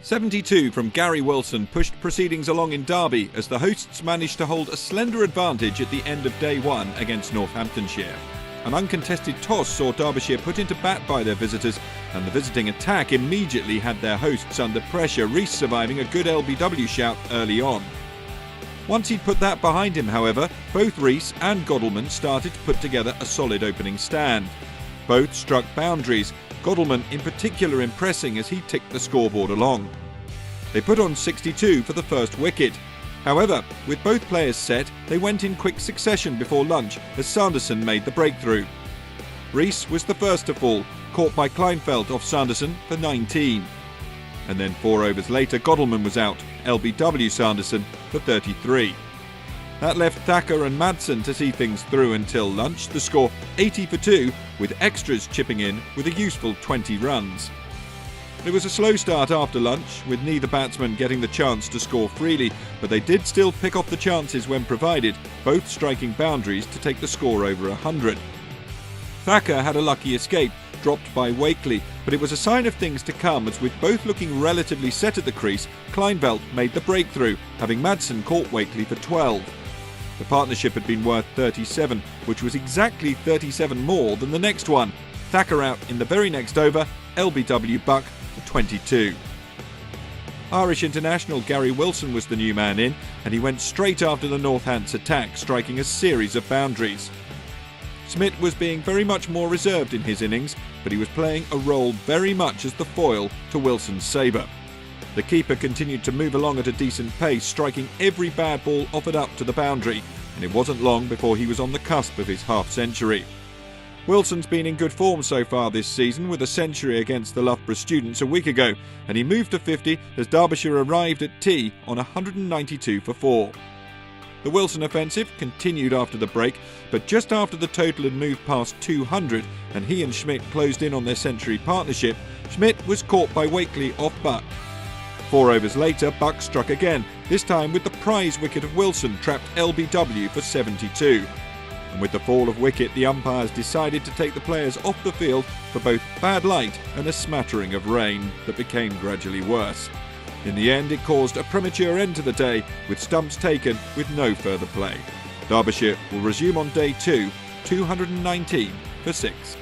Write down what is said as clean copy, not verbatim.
72 from Gary Wilson pushed proceedings along in Derby as the hosts managed to hold a slender advantage at the end of day one against Northamptonshire. An uncontested toss saw Derbyshire put into bat by their visitors, and the visiting attack immediately had their hosts under pressure, Rees surviving a good LBW shout early on. Once he'd put that behind him, however, both Rees and Godalming started to put together a solid opening stand. Both struck boundaries, Godalming in particular impressing as he ticked the scoreboard along. They put on 62 for the first wicket. However, with both players set, they went in quick succession before lunch as Sanderson made the breakthrough. Rees was the first to fall, caught by Kleinfeldt off Sanderson for 19. And then 4 overs later, Godalming was out, LBW Sanderson for 33. That left Thacker and Madsen to see things through until lunch, the score 80 for 2, with extras chipping in with a useful 20 runs. It was a slow start after lunch, with neither batsman getting the chance to score freely, but they did still pick off the chances when provided, both striking boundaries to take the score over 100. Thacker had a lucky escape, dropped by Wakely, but it was a sign of things to come as with both looking relatively set at the crease, Kleinfeldt made the breakthrough, having Madsen caught Wakely for 12. The partnership had been worth 37, which was exactly 37 more than the next one. Thacker out in the very next over, LBW Buck for 22. Irish international Gary Wilson was the new man in, and he went straight after the Northants attack, striking a series of boundaries. Smith was being very much more reserved in his innings, but he was playing a role very much as the foil to Wilson's sabre. The keeper continued to move along at a decent pace, striking every bad ball offered up to the boundary, and it wasn't long before he was on the cusp of his half-century. Wilson's been in good form so far this season, with a century against the Loughborough Students a week ago, and he moved to 50 as Derbyshire arrived at tea on 192 for 4. The Wilson offensive continued after the break, but just after the total had moved past 200 and he and Schmidt closed in on their century partnership, Schmidt was caught by Wakely off Buck. 4 overs later, Buck struck again, this time with the prize wicket of Wilson trapped LBW for 72. And with the fall of wicket, the umpires decided to take the players off the field for both bad light and a smattering of rain that became gradually worse. In the end, it caused a premature end to the day, with stumps taken with no further play. Derbyshire will resume on day 2, 219 for 6.